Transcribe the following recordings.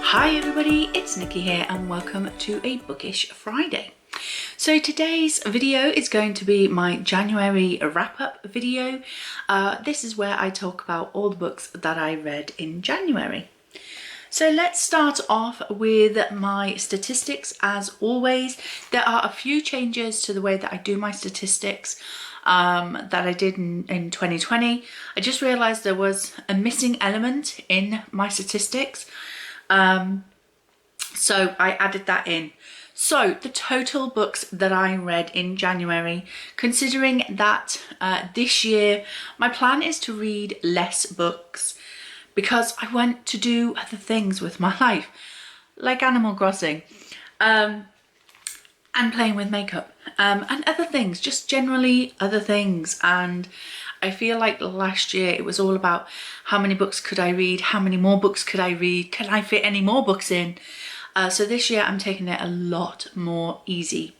Hi everybody, it's Nikki here and welcome to a Bookish Friday. So today's video is going to be my January wrap-up video. This is where I talk about all the books that I read in January. So let's start off with my statistics. As always, there are a few changes to the way that I do my statistics that I did in 2020. I just realized there was a missing element in my statistics. So I added that in. So the total books that I read in January, considering that this year my plan is to read less books because I want to do other things with my life, like Animal Crossing, and playing with makeup, and other things, just generally other things. And I feel like last year it was all about how many books could I read, how many more books could I read, can I fit any more books in? So this year I'm taking it a lot more easy.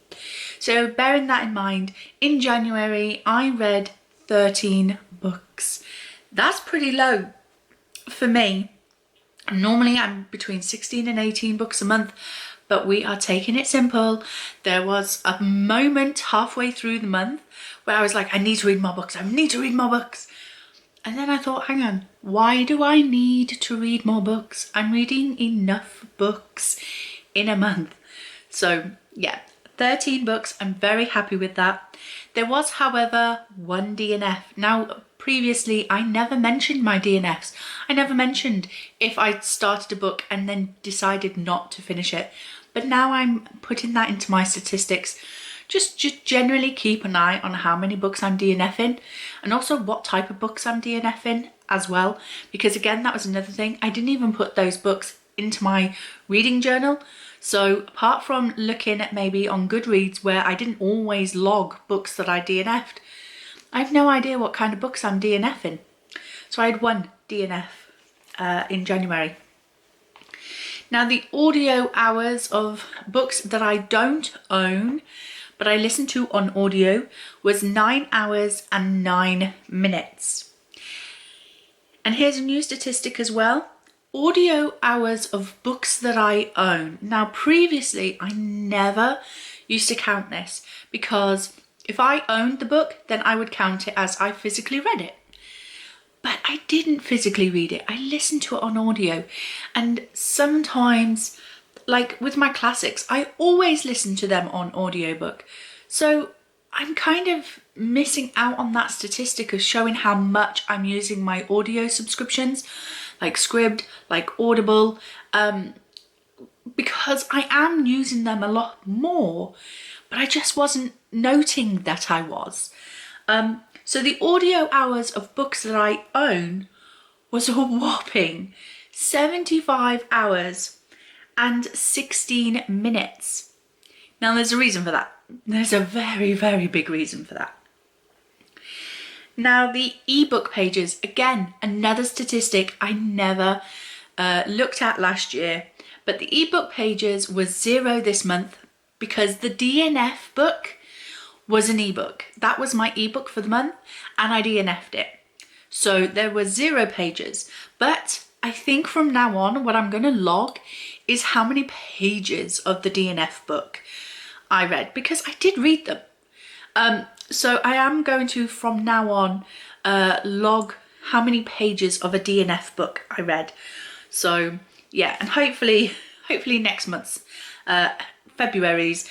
So bearing that in mind, in January I read 13 books. That's pretty low for me. Normally I'm between 16 and 18 books a month, but we are taking it simple. There was a moment halfway through the month where I was like, I need to read more books, I need to read more books. And then I thought, hang on, why do I need to read more books? I'm reading enough books in a month. So yeah, 13 books, I'm very happy with that. There was, however, one DNF. Now, previously, I never mentioned my DNFs. I never mentioned if I started a book and then decided not to finish it. But now I'm putting that into my statistics. Just generally keep an eye on how many books I'm DNFing and also what type of books I'm DNFing as well. Because again, that was another thing. I didn't even put those books into my reading journal. So apart from looking at maybe on Goodreads where I didn't always log books that I DNF'd, I have no idea what kind of books I'm DNFing. So I had one DNF in January. Now the audio hours of books that I don't own but I listened to on audio was 9 hours and 9 minutes. And here's a new statistic as well. Audio hours of books that I own. Now previously I never used to count this because if I owned the book then I would count it as I physically read it. But I didn't physically read it. I listened to it on audio, and sometimes, like with my classics, I always listen to them on audiobook. So I'm kind of missing out on that statistic of showing how much I'm using my audio subscriptions, like Scribd, like Audible, because I am using them a lot more, but I just wasn't noting that I was. So the audio hours of books that I own was a whopping 75 hours and 16 minutes. Now there's a reason for that. There's a very, very big reason for that. Now the ebook pages, again, another statistic I never looked at last year, but the ebook pages was 0 this month because the DNF book was an ebook. That was my ebook for the month and I DNF'd it. So there were 0 pages, but I think from now on what I'm going to log is how many pages of the DNF book I read, because I did read them. So I am going to from now on log how many pages of a DNF book I read. So yeah, and hopefully next month's February's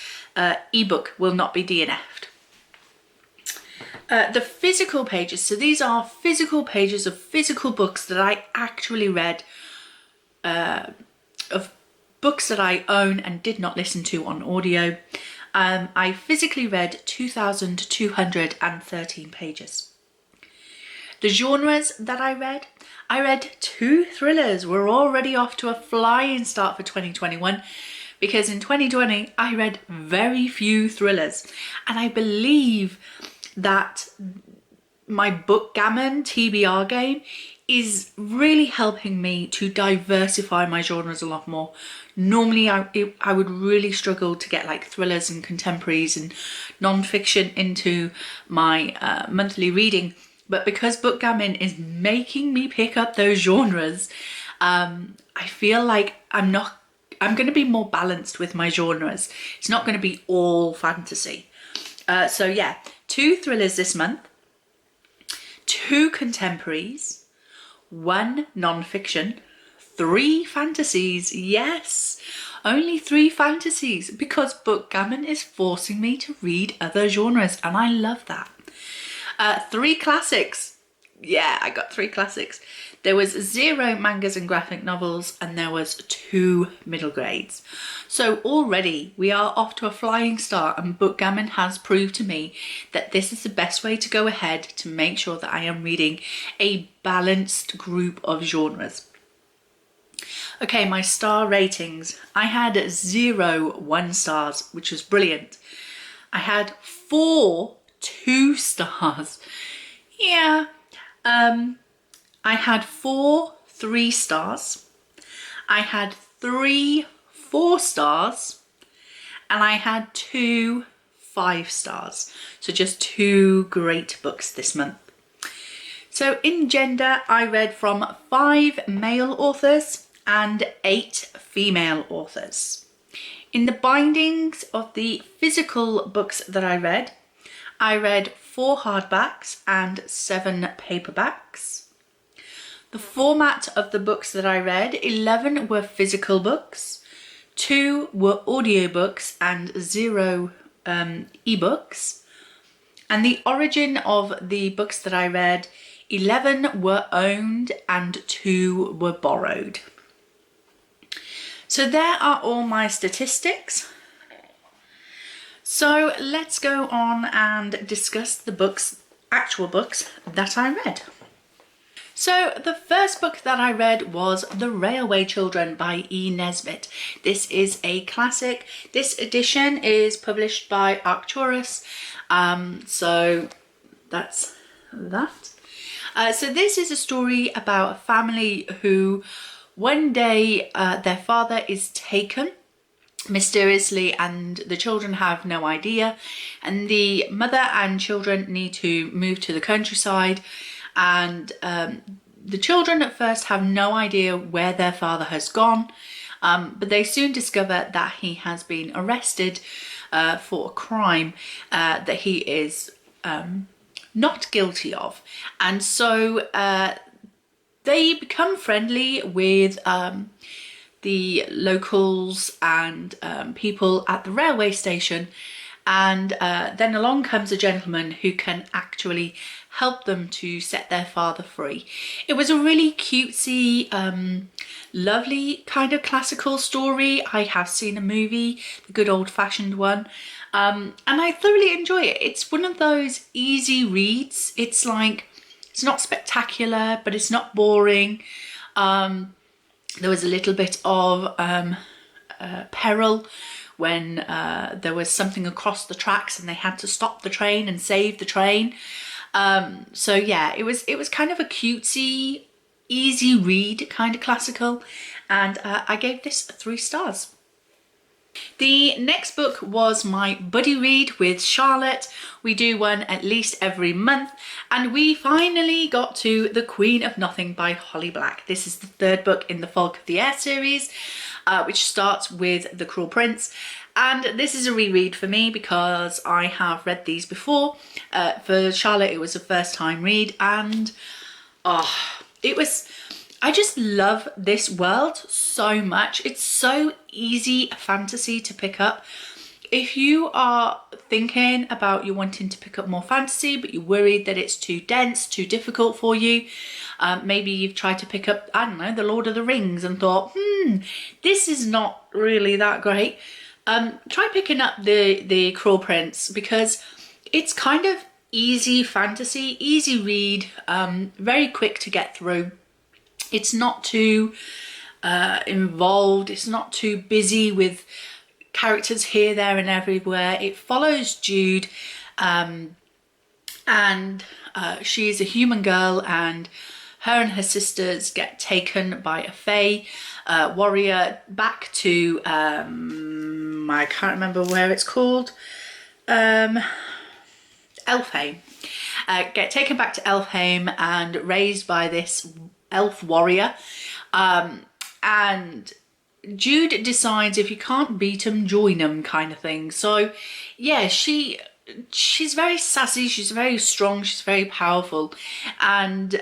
ebook will not be DNF'd. The physical pages, so these are physical pages of physical books that I actually read, of books that I own and did not listen to on audio. I physically read 2,213 pages. The genres that I read 2 thrillers. We're already off to a flying start for 2021 because in 2020 I read very few thrillers, and I believe that my bookgammon TBR game is really helping me to diversify my genres a lot more. Normally I would really struggle to get like thrillers and contemporaries and non-fiction into my monthly reading, but because bookgammon is making me pick up those genres, I feel like I'm going to be more balanced with my genres. It's not going to be all fantasy. So yeah, 2 thrillers this month, 2 contemporaries, 1 non-fiction, 3 fantasies. Yes, only 3 fantasies, because Bookgammon is forcing me to read other genres, and I love that. 3 classics. Yeah, I got 3 classics. There was 0 mangas and graphic novels, and there was 2 middle grades. So already we are off to a flying start, and Bookgammon has proved to me that this is the best way to go ahead to make sure that I am reading a balanced group of genres. Okay, my star ratings. I had 0 1 stars, which was brilliant. I had 4 2 stars. Yeah. I had 4 3 stars. I had 3 4 stars. And I had 2 5 stars. So just 2 great books this month. So in gender, I read from 5 male authors and 8 female authors. In the bindings of the physical books that I read 4 hardbacks and 7 paperbacks. The format of the books that I read, 11 were physical books, 2 were audiobooks and 0 ebooks. And the origin of the books that I read, 11 were owned and 2 were borrowed. So there are all my statistics. So let's go on and discuss the books, actual books that I read. So the first book that I read was The Railway Children by E. Nesbit. This is a classic. This edition is published by Arcturus. So that's that. So this is a story about a family who one day their father is taken mysteriously and the children have no idea, and the mother and children need to move to the countryside, and the children at first have no idea where their father has gone, but they soon discover that he has been arrested for a crime that he is not guilty of, and so they become friendly with the locals and people at the railway station, and then along comes a gentleman who can actually help them to set their father free. It was a really cutesy, lovely kind of classical story. I have seen a movie, the good old-fashioned one, and I thoroughly enjoy it. It's one of those easy reads. It's like, it's not spectacular, but it's not boring. There was a little bit of peril when there was something across the tracks and they had to stop the train and save the train. So yeah, it was kind of a cutesy, easy read, kind of classical, and I gave this 3 stars. The next book was my buddy read with Charlotte. We do one at least every month, and we finally got to The Queen of Nothing by Holly Black. This is the 3rd book in the Folk of the Air series, which starts with The Cruel Prince. And this is a reread for me because I have read these before. For Charlotte, it was a first time read, and I just love this world so much. It's so easy fantasy to pick up. If you are thinking about you wanting to pick up more fantasy, but you're worried that it's too dense, too difficult for you, maybe you've tried to pick up, I don't know, The Lord of the Rings and thought, this is not really that great. Try picking up the Cruel Prince, because it's kind of easy fantasy, easy read, very quick to get through. It's not too involved, it's not too busy with characters here, there and everywhere. It follows Jude, and she is a human girl, and her and her sisters get taken by a fae warrior back to, I can't remember where it's called, Elfheim. Get taken back to Elfheim and raised by this elf warrior, and Jude decides if you can't beat 'em, join 'em kind of thing. So yeah, she's very sassy, she's very strong, she's very powerful, and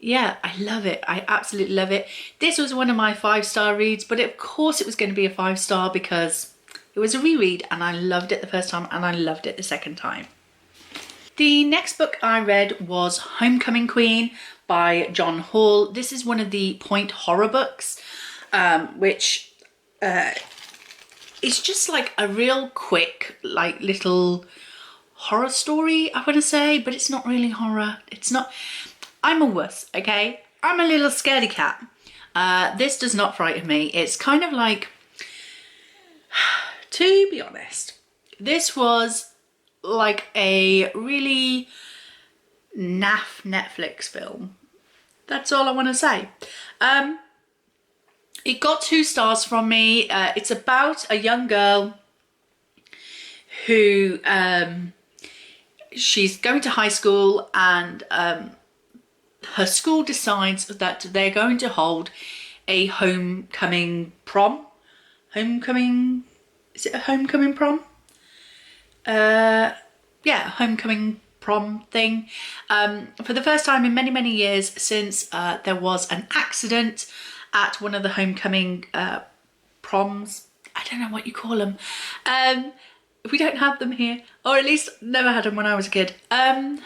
yeah, I love it. I absolutely love it. This was one of my 5-star reads, but of course it was going to be a 5-star because it was a reread and I loved it the first time and I loved it the second time. The next book I read was Homecoming Queen by John Hall. This is one of the point horror books, which it's just like a real quick, like little horror story, I want to say, but it's not really horror. It's not. I'm a wuss, okay? I'm a little scaredy cat. This does not frighten me. It's kind of like, to be honest, this was like a really naff Netflix film. That's all I want to say. It got 2 stars from me. It's about a young girl who she's going to high school, and her school decides that they're going to hold a homecoming prom. Homecoming, is it a homecoming prom? Yeah, homecoming prom thing. For the first time in many, many years since there was an accident at one of the homecoming proms. I don't know what you call them. We don't have them here, or at least never had them when I was a kid. And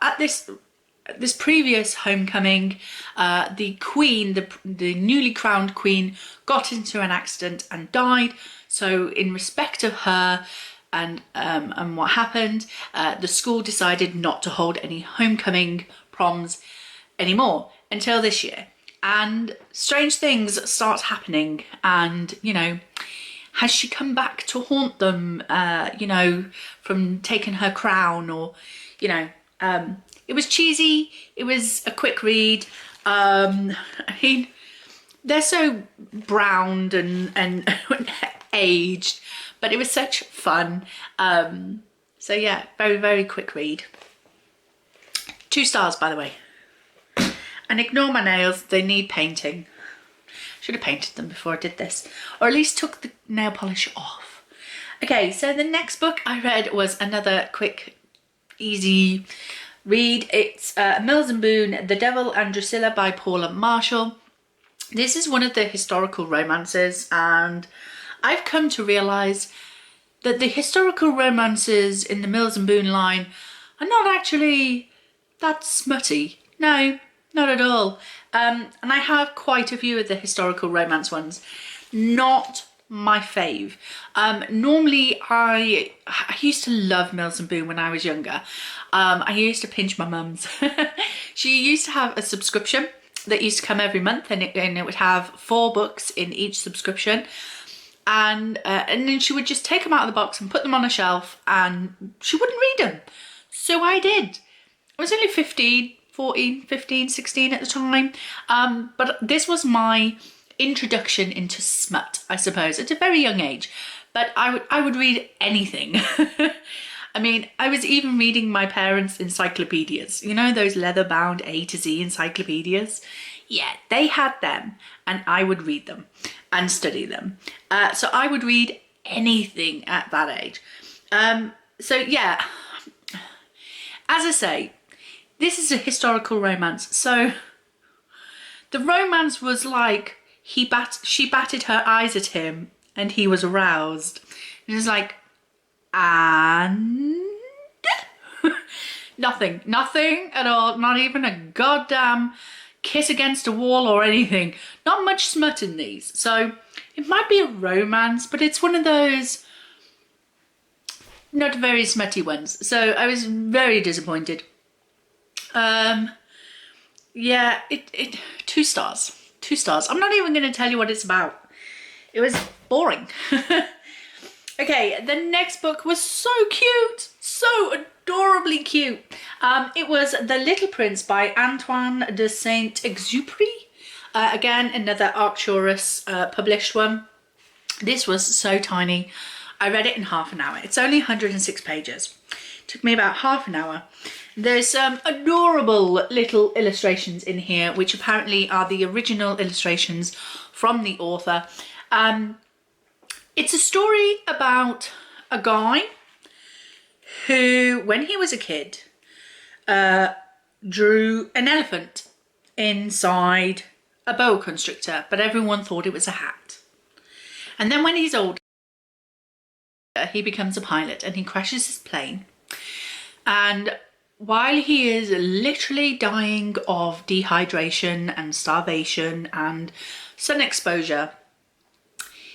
at this previous homecoming, the queen, the newly crowned queen, got into an accident and died. So in respect of her and what happened, the school decided not to hold any homecoming proms anymore until this year. And strange things start happening, and you know, has she come back to haunt them, you know, from taking her crown, or you know, it was cheesy, it was a quick read. I mean, they're so browned and aged, but it was such fun. So yeah, very, very quick read. 2 stars, by the way. And ignore my nails, they need painting. Should have painted them before I did this, or at least took the nail polish off. Okay, so the next book I read was another quick, easy read. It's Mills and Boon, The Devil and Drusilla by Paula Marshall. This is one of the historical romances, and I've come to realise that the historical romances in the Mills and Boon line are not actually that smutty. No, not at all. And I have quite a few of the historical romance ones. Not my fave. Normally I used to love Mills and Boon when I was younger. I used to pinch my mum's. She used to have a subscription that used to come every month, and it would have 4 books in each subscription. And then she would just take them out of the box and put them on a shelf, and she wouldn't read them. So I did. I was only 14, 15, 16 at the time. But this was my introduction into smut, I suppose, at a very young age. But I would read anything. I mean, I was even reading my parents' encyclopedias. You know, those leather-bound A to Z encyclopedias? Yeah, they had them, and I would read them and study them. So I would read anything at that age. So yeah, as I say, this is a historical romance. So the romance was like she batted her eyes at him and he was aroused. It was like, and nothing at all, not even a goddamn kiss against a wall or anything. Not much smut in these. So it might be a romance, but it's one of those not very smutty ones. So I was very disappointed. Yeah, it 2 stars. 2 stars. I'm not even going to tell you what it's about. It was boring. Okay, the next book was so cute, so adorably cute. It was The Little Prince by Antoine de Saint-Exupéry. Again, another Arcturus published one. This was so tiny. I read it in half an hour. It's only 106 pages. Took me about half an hour. There's some adorable little illustrations in here, which apparently are the original illustrations from the author. It's a story about a guy who, when he was a kid, drew an elephant inside a boa constrictor, but everyone thought it was a hat. And then when he's older, he becomes a pilot and he crashes his plane. And while he is literally dying of dehydration and starvation and sun exposure,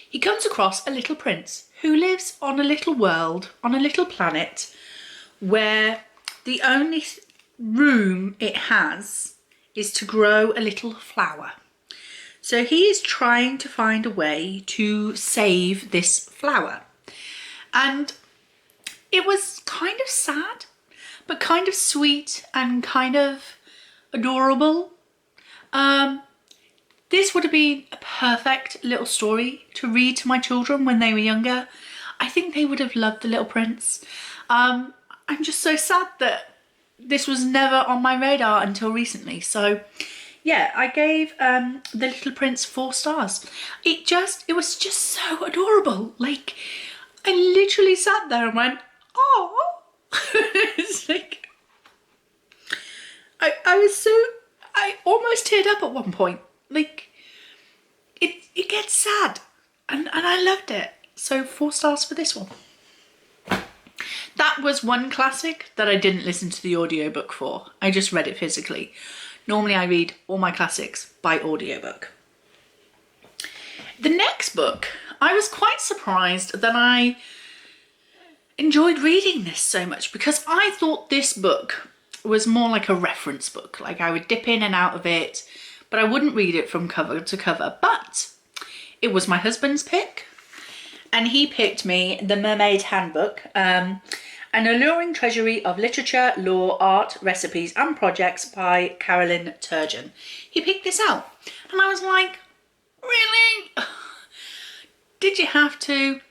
he comes across a little prince who lives on a little world, on a little planet, where the only room it has is to grow a little flower. So he is trying to find a way to save this flower. And it was kind of sad, but kind of sweet and kind of adorable. This would have been a perfect little story to read to my children when they were younger. I think they would have loved The Little Prince. I'm just so sad that this was never on my radar until recently. So yeah, I gave The Little Prince 4 stars. It was just so adorable. Like, I literally sat there and went, oh. It's like, I almost teared up at one point. Like, it gets sad, and I loved it. So 4 stars for this one. That was one classic that I didn't listen to the audiobook for. I just read it physically. Normally I read all my classics by audiobook. The next book, I was quite surprised that I enjoyed reading this so much, because I thought this book was more like a reference book. Like, I would dip in and out of it, but I wouldn't read it from cover to cover. But it was my husband's pick, and he picked me The Mermaid Handbook, an alluring treasury of literature, lore, art, recipes and projects by Carolyn Turgeon. He picked this out, and I was like, really? Did you have to?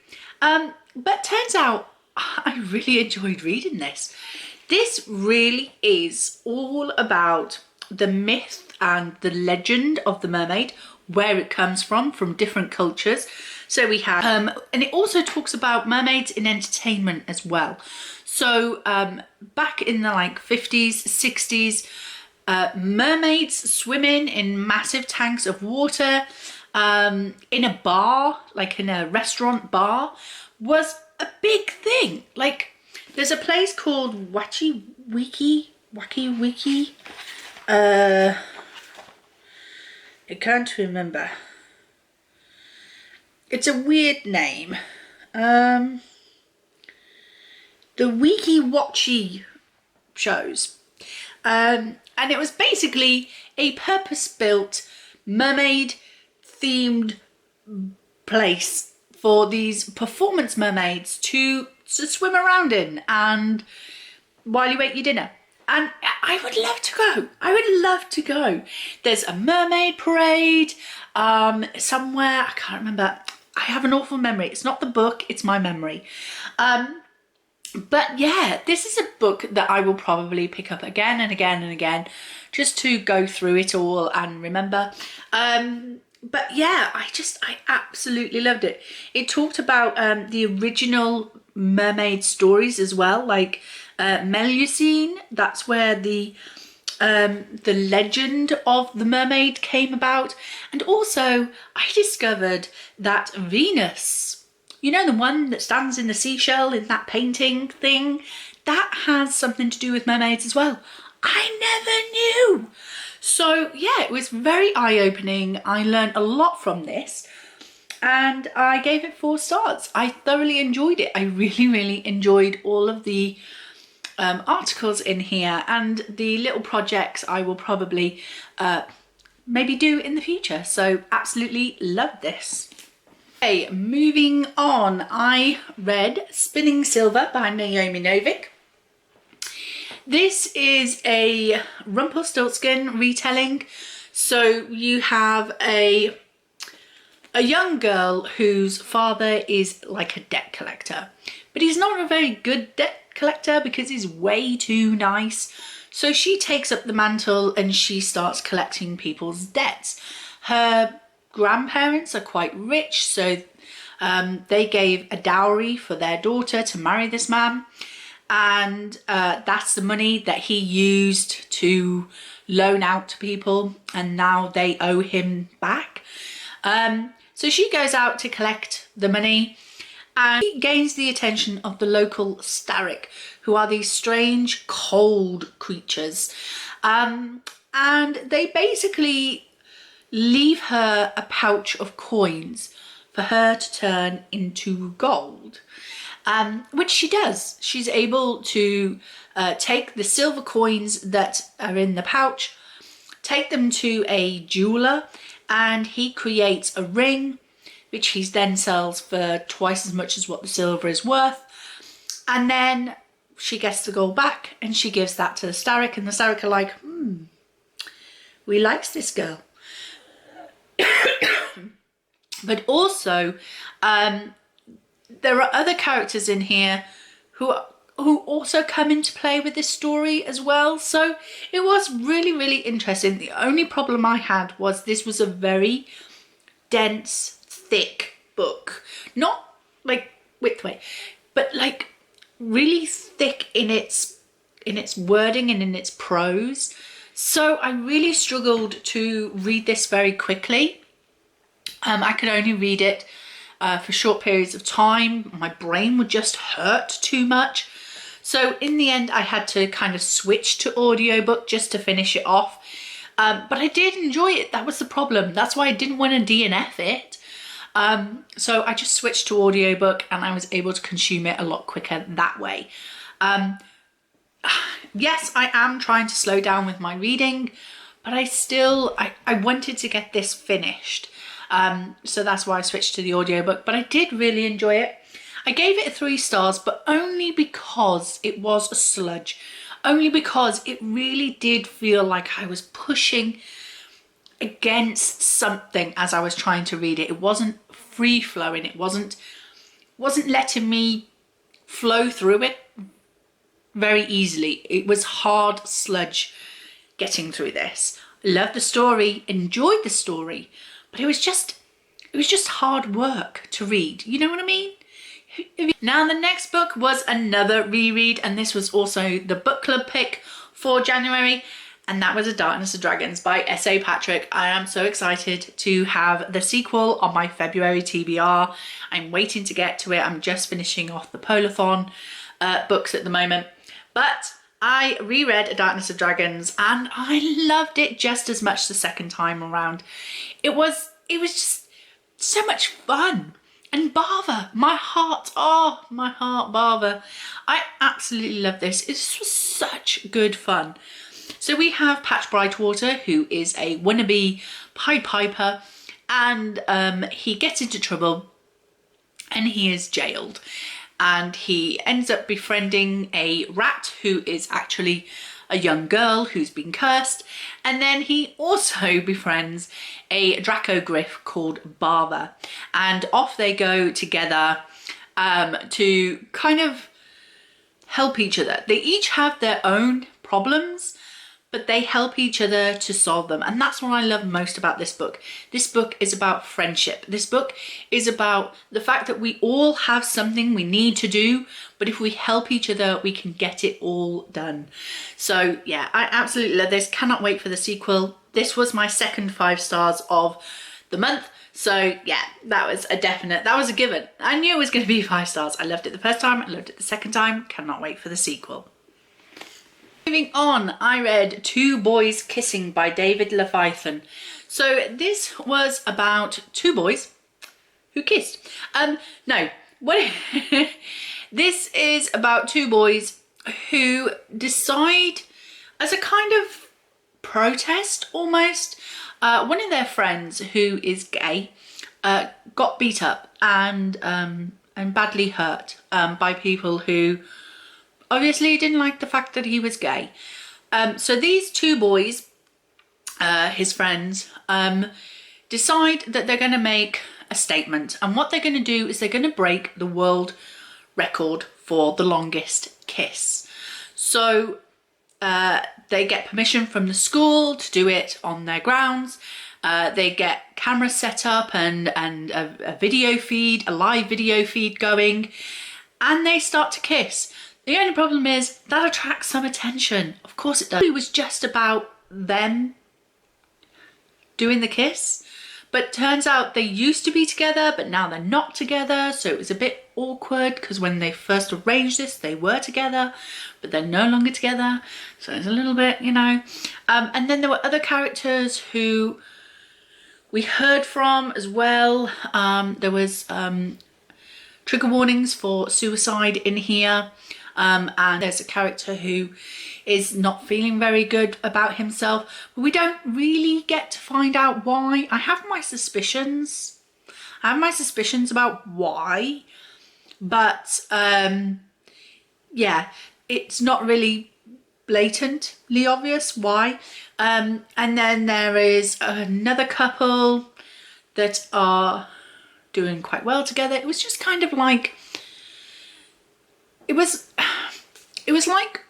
But turns out I really enjoyed reading this. This really is all about the myth and the legend of the mermaid, where it comes from different cultures. So we have, and it also talks about mermaids in entertainment as well. So back in the like 50s, 60s, mermaids swimming in massive tanks of water in a bar, like in a restaurant bar, was a big thing. Like, there's a place called Wacky Wiki. I can't remember. It's a weird name. The Wiki Watchy shows. And it was basically a purpose-built mermaid-themed place for these performance mermaids to swim around in, and while you ate your dinner. And I would love to go. I would love to go. There's a mermaid parade somewhere. I can't remember. I have an awful memory. It's not the book, it's my memory. But yeah, this is a book that I will probably pick up again and again and again, just to go through it all and remember. But yeah, I absolutely loved it. It talked about the original mermaid stories as well, like Melusine. That's where the legend of the mermaid came about. And also I discovered that Venus, you know, the one that stands in the seashell in that painting thing, that has something to do with mermaids as well. I never knew. So yeah, it was very eye-opening. I learned a lot from this, and I gave it 4 stars. I thoroughly enjoyed it. I really enjoyed all of the articles in here, and the little projects I will probably maybe do in the future. So absolutely loved this. Okay, moving on, I read Spinning Silver by Naomi Novik. This is a Rumpelstiltskin retelling. So you have a young girl whose father is like a debt collector, but he's not a very good debt collector because he's way too nice. So she takes up the mantle and she starts collecting people's debts. Her grandparents are quite rich, so they gave a dowry for their daughter to marry this man, and that's the money that he used to loan out to people, and now they owe him back. So she goes out to collect the money, and he gains the attention of the local starrick, who are these strange cold creatures, and they basically leave her a pouch of coins for her to turn into gold, which she does. She's able to take the silver coins that are in the pouch, take them to a jeweler, and he creates a ring which he then sells for twice as much as what the silver is worth. And then she gets the gold back and she gives that to the starrick, and the starrick are like, we likes this girl. But also there are other characters in here who also come into play with this story as well. So it was really, really interesting. The only problem I had was this was a very dense, thick book. Not like widthway, but like really thick in its wording and in its prose. So I really struggled to read this very quickly. I could only read it for short periods of time. My brain would just hurt too much. So in the end, I had to kind of switch to audiobook just to finish it off. But I did enjoy it. That was the problem. That's why I didn't want to DNF it. So I just switched to audiobook and I was able to consume it a lot quicker that way. Yes, I am trying to slow down with my reading, but I wanted to get this finished. So that's why I switched to the audiobook, but I did really enjoy it. I gave it 3 stars, but only because it was a sludge. Only because it really did feel like I was pushing against something as I was trying to read it. It wasn't free flowing. It wasn't letting me flow through it very easily. It was hard sludge getting through this. Loved the story, enjoyed the story, but it was just hard work to read. You know what I mean? Now the next book was another reread, and this was also the book club pick for January, and that was A Darkness of Dragons by S.A. Patrick. I am so excited to have the sequel on my February TBR. I'm waiting to get to it. I'm just finishing off the Polathon books at the moment, but I reread A Darkness of Dragons and I loved it just as much the second time around. It was just so much fun. And Bava, my heart, Bava. I absolutely love this. This was such good fun. So we have Patch Brightwater, who is a wannabe Pied Piper, and he gets into trouble and he is jailed. And he ends up befriending a rat who is actually a young girl who's been cursed. And then he also befriends a Dracogryph called Bava. And off they go together to kind of help each other. They each have their own problems, but they help each other to solve them. And that's what I love most about this book. This book is about friendship. This book is about the fact that we all have something we need to do, but if we help each other, we can get it all done. So yeah, I absolutely love this. Cannot wait for the sequel. This was my second 5 stars of the month. So yeah, that was a definite, that was a given. I knew it was going to be 5 stars. I loved it the first time, I loved it the second time. Cannot wait for the sequel. Moving on, I read Two Boys Kissing by David Leviathan. So this was about 2 boys who kissed. This is about 2 boys who decide, as a kind of protest almost, one of their friends who is gay got beat up and badly hurt by people who obviously didn't like the fact that he was gay. So these 2 boys, his friends, decide that they're going to make a statement, and what they're going to do is they're going to break the world record for the longest kiss. So they get permission from the school to do it on their grounds. They get cameras set up and a video feed, a live video feed going, and they start to kiss. The only problem is that attracts some attention. Of course it does. It was just about them doing the kiss, but turns out they used to be together, but now they're not together. So it was a bit awkward because when they first arranged this, they were together, but they're no longer together. So it's a little bit, you know. And then there were other characters who we heard from as well. There was trigger warnings for suicide in here. And there's a character who is not feeling very good about himself, but we don't really get to find out why. I have my suspicions. About why, but yeah, it's not really blatantly obvious why. And then there is another couple that are doing quite well together. It was just kind of like, it was like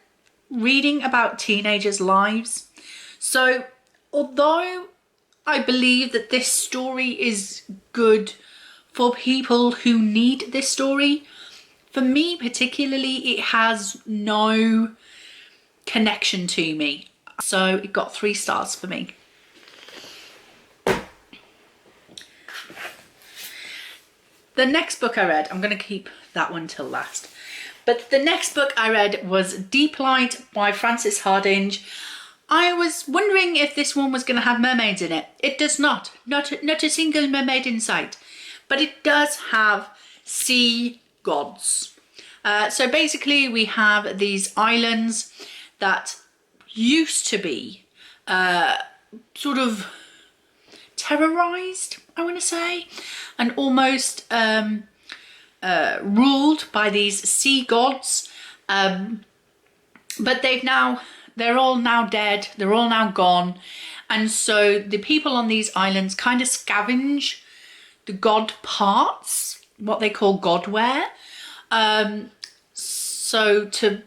reading about teenagers' lives. So although I believe that this story is good for people who need this story, for me particularly, it has no connection to me. So it got 3 stars for me. The next book I read, I'm going to keep that one till last. But the next book I read was Deep Light by Frances Hardinge. I was wondering if this one was going to have mermaids in it. It does not. Not a single mermaid in sight. But it does have sea gods. So basically we have these islands that used to be sort of terrorized, I want to say, and almost ruled by these sea gods, but they're all now dead, they're all now gone, and so the people on these islands kind of scavenge the god parts, what they call godware, so to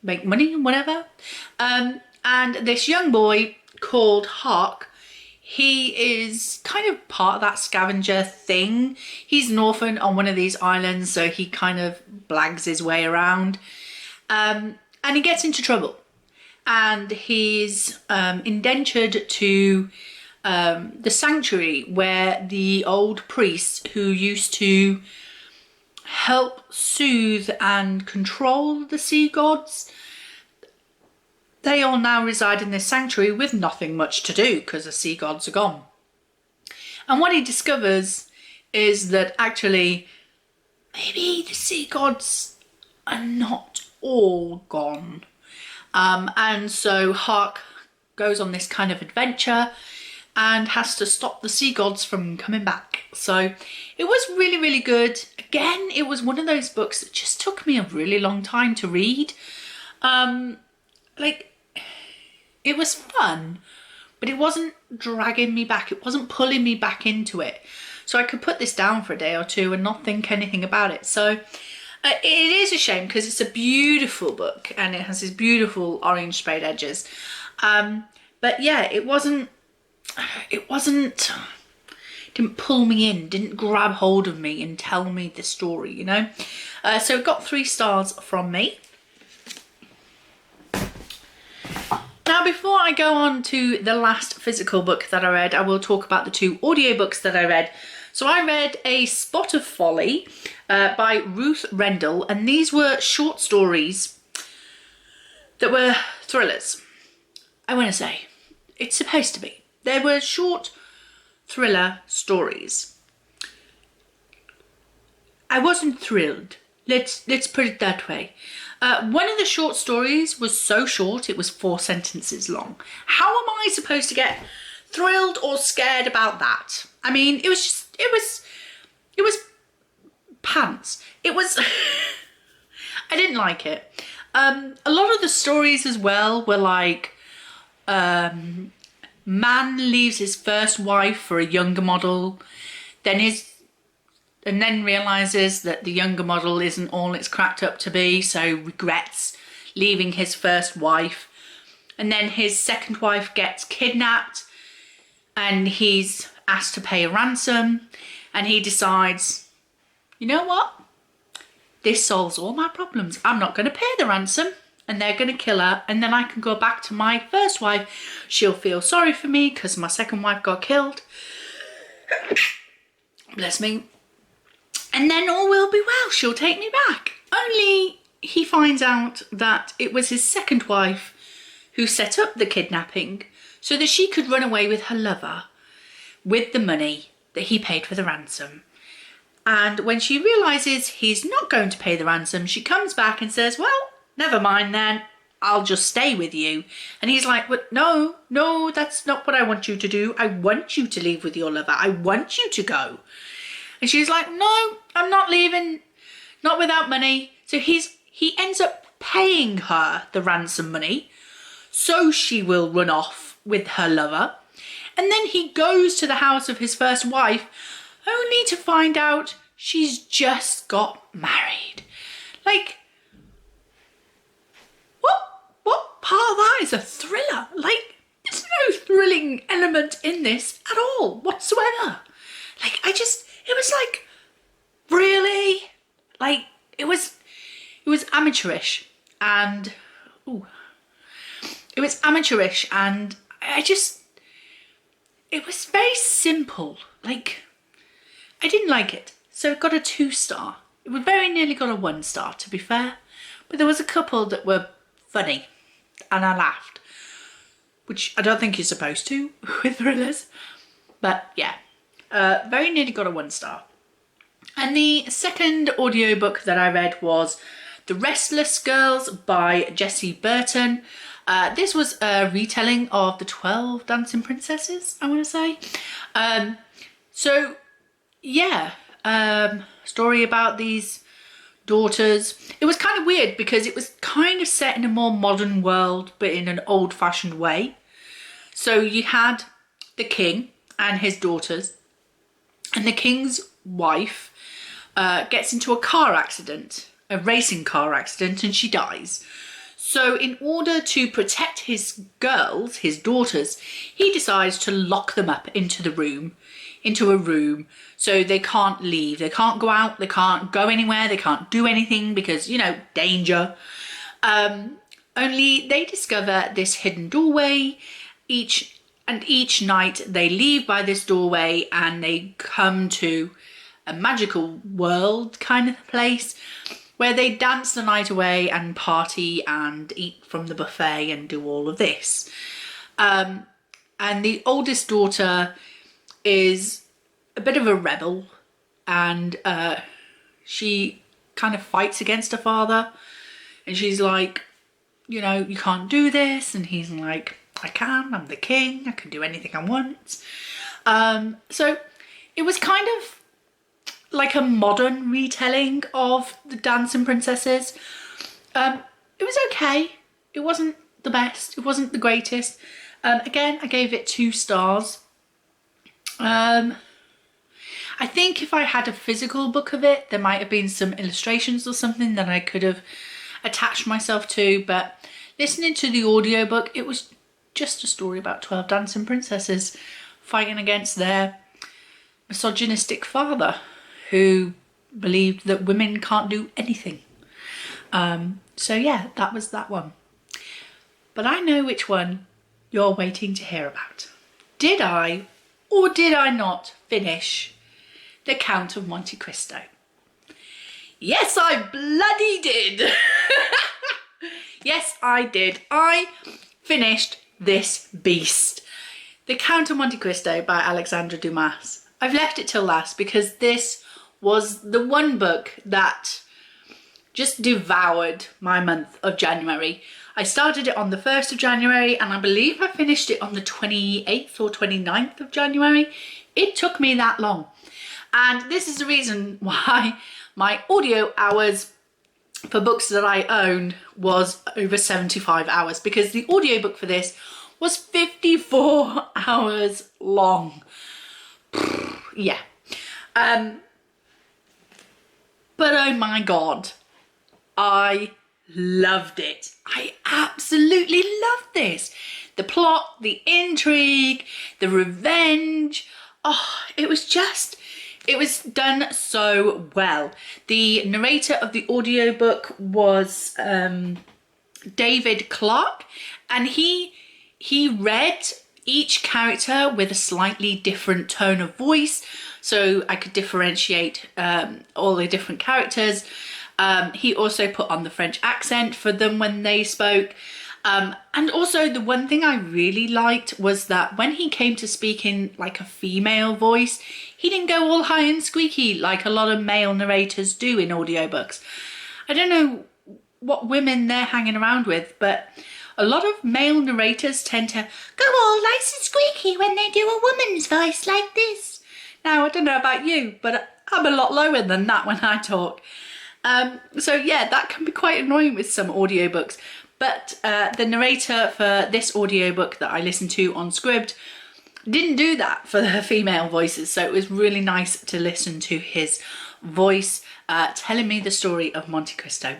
make money and whatever. And this young boy called Hark, he is kind of part of that scavenger thing. He's an orphan on one of these islands, so he kind of blags his way around. And he gets into trouble. And he's indentured to the sanctuary where the old priests who used to help soothe and control the sea gods, they all now reside in this sanctuary with nothing much to do because the sea gods are gone. And what he discovers is that actually maybe the sea gods are not all gone. And so Hark goes on this kind of adventure and has to stop the sea gods from coming back. So it was really, really good. Again, it was one of those books that just took me a really long time to read. Like, it was fun, but it wasn't dragging me back. It wasn't pulling me back into it. So I could put this down for a day or two and not think anything about it. So it is a shame because it's a beautiful book and it has these beautiful orange sprayed edges. But yeah, it didn't pull me in, didn't grab hold of me and tell me the story, you know. So it got 3 stars from me. Now, before I go on to the last physical book that I read, I will talk about the 2 audiobooks that I read. So I read A Spot of Folly by Ruth Rendell, and these were short stories that were thrillers. I want to say, it's supposed to be. They were short thriller stories. I wasn't thrilled. Let's put it that way. One of the short stories was so short, it was 4 sentences long. How am I supposed to get thrilled or scared about that? I mean, it was pants. It was, I didn't like it. A lot of the stories as well were like, man leaves his first wife for a younger model, then his and then realises that the younger model isn't all it's cracked up to be, so regrets leaving his first wife. And then his second wife gets kidnapped and he's asked to pay a ransom, and he decides, you know what? This solves all my problems. I'm not going to pay the ransom, and they're going to kill her, and then I can go back to my first wife. She'll feel sorry for me because my second wife got killed. Bless me. And then all will be well. She'll take me back. Only he finds out that it was his second wife who set up the kidnapping so that she could run away with her lover with the money that he paid for the ransom. And when she realises he's not going to pay the ransom, she comes back and says, well, never mind then, I'll just stay with you. And he's like, but no, that's not what I want you to do. I want you to leave with your lover. I want you to go. And she's like, no, I'm not leaving, not without money. So he ends up paying her the ransom money so she will run off with her lover. And then he goes to the house of his first wife only to find out she's just got married. Like, what part of that is a thriller? Like, there's no thrilling element in this at all whatsoever. Like, it was like, really? Like, it was amateurish, and it was amateurish, and it was very simple. Like, I didn't like it, so it got a 2-star. It would very nearly got a 1-star, to be fair, but there was a couple that were funny, and I laughed, which I don't think you're supposed to with thrillers, but yeah, very nearly got a 1-star. And the second audiobook that I read was The Restless Girls by Jessie Burton. This was a retelling of the 12 Dancing Princesses, I want to say. So, yeah, story about these daughters. It was kind of weird because it was kind of set in a more modern world, but in an old-fashioned way. So you had the king and his daughters, and the king's wife gets into a car accident, a racing car accident, and she dies. So in order to protect his girls, his daughters, he decides to lock them up into a room, so they can't leave, they can't go out, they can't go anywhere, they can't do anything because, you know, danger. Only they discover this hidden doorway each night. They leave by this doorway and they come to a magical world kind of place where they dance the night away and party and eat from the buffet and do all of this. And the oldest daughter is a bit of a rebel, and she kind of fights against her father, and she's like, you know, you can't do this, and he's like, I can, I'm the king, I can do anything I want. So it was kind of like a modern retelling of the Dancing Princesses. It was okay. It wasn't the best. It wasn't the greatest. Again, I gave it 2 stars. I think if I had a physical book of it, there might have been some illustrations or something that I could have attached myself to, but listening to the audiobook, it was just a story about 12 dancing princesses fighting against their misogynistic father, who believed that women can't do anything. So yeah, that was that one. But I know which one you're waiting to hear about. Did I or did I not finish The Count of Monte Cristo? Yes, I bloody did. Yes, I did. I finished this beast. The Count of Monte Cristo by Alexandre Dumas. I've left it till last because this was the one book that just devoured my month of January. I started it on the 1st of January and I believe I finished it on the 28th or 29th of January. It took me that long. And this is the reason why my audio hours for books that I own was over 75 hours, because the audiobook for this was 54 hours long. Yeah. But oh my God, I loved it. I absolutely loved this. The plot, the intrigue, the revenge. Oh, it was done so well. The narrator of the audiobook was David Clark, and he read each character with a slightly different tone of voice, so I could differentiate all the different characters. He also put on the French accent for them when they spoke. And also the one thing I really liked was that when he came to speak in like a female voice, he didn't go all high and squeaky like a lot of male narrators do in audiobooks. I don't know what women they're hanging around with, but a lot of male narrators tend to go all nice and squeaky when they do a woman's voice like this. Now, I don't know about you, but I'm a lot lower than that when I talk. So yeah, that can be quite annoying with some audiobooks. But the narrator for this audiobook that I listened to on Scribd didn't do that for the female voices. So it was really nice to listen to his voice telling me the story of Monte Cristo.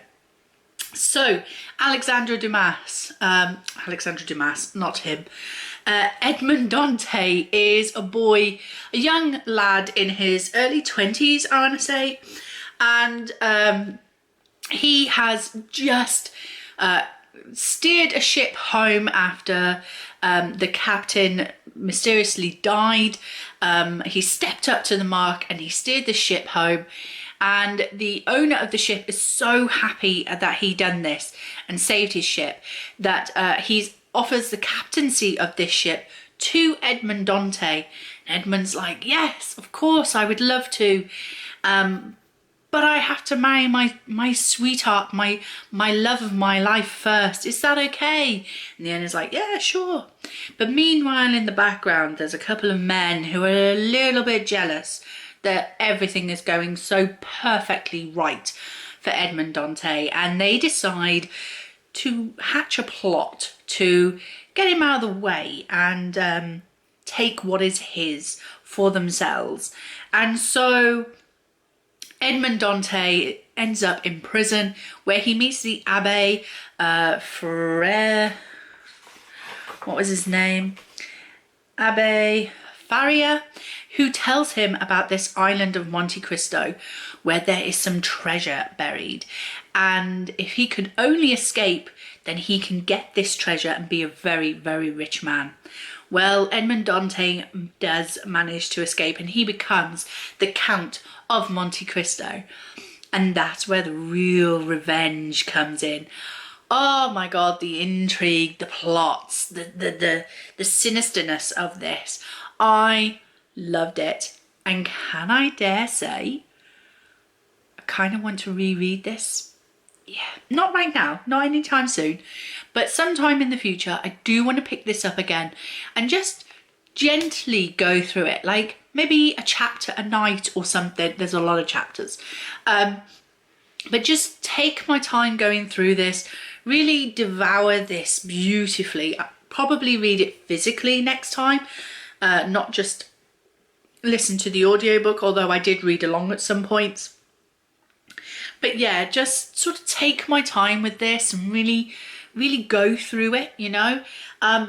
So Alexandre Dumas, not him. Edmond Dante is a young lad in his early 20s, I want to say. And he has just steered a ship home after the captain mysteriously died. He stepped up to the mark and he steered the ship home. And the owner of the ship is so happy that he done this and saved his ship that he offers the captaincy of this ship to Edmond Dante. And Edmond's like, yes, of course, I would love to. But I have to marry my sweetheart, my love of my life first. Is that okay? And the owner's like, yeah, sure. But meanwhile, in the background, there's a couple of men who are a little bit jealous that everything is going so perfectly right for Edmond Dante, and they decide to hatch a plot to get him out of the way and take what is his for themselves. And so Edmond Dante ends up in prison where he meets the Abbe Frere, what was his name? Abbe Faria, who tells him about this island of Monte Cristo where there is some treasure buried. And if he could only escape, then he can get this treasure and be a very, very rich man. Well, Edmond Dante does manage to escape and he becomes the Count of Monte Cristo. And that's where the real revenge comes in. Oh my God, the intrigue, the plots, the sinisterness of this. I loved it. And can I dare say, I kind of want to reread this. Yeah, not right now, not anytime soon, but sometime in the future, I do want to pick this up again and just gently go through it, like maybe a chapter a night or something. There's a lot of chapters, but just take my time going through this, really devour this beautifully. I'll probably read it physically next time, not just listen to the audiobook, although I did read along at some points. But yeah, just sort of take my time with this and really, really go through it, you know,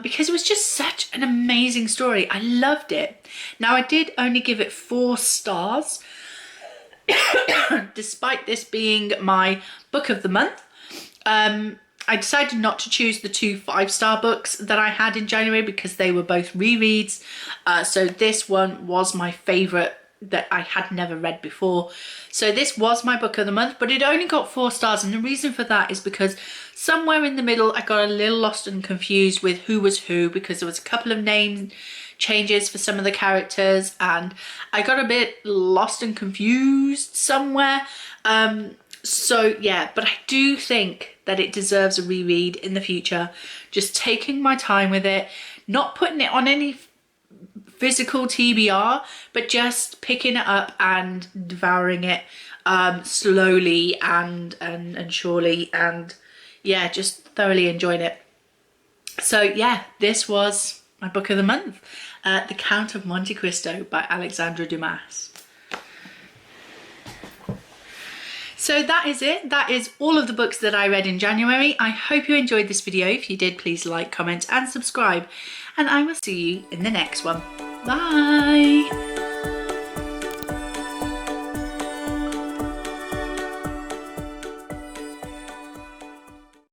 because it was just such an amazing story. I loved it. Now, I did only give it 4 stars, despite this being my book of the month. I decided not to choose the 2 5-star books that I had in January because they were both rereads. So this one was my favourite that I had never read before. So this was my book of the month, but it only got 4 stars. And the reason for that is because somewhere in the middle, I got a little lost and confused with who was who, because there was a couple of name changes for some of the characters and I got a bit lost and confused somewhere. So yeah, but I do think that it deserves a reread in the future. Just taking my time with it, not putting it on any physical TBR, but just picking it up and devouring it slowly and surely, and yeah, just thoroughly enjoying it. So yeah, this was my book of the month, The Count of Monte Cristo by Alexandre Dumas. So that is it. That is all of the books that I read in January. I hope you enjoyed this video. If you did, please like, comment and subscribe. And I will see you in the next one. Bye.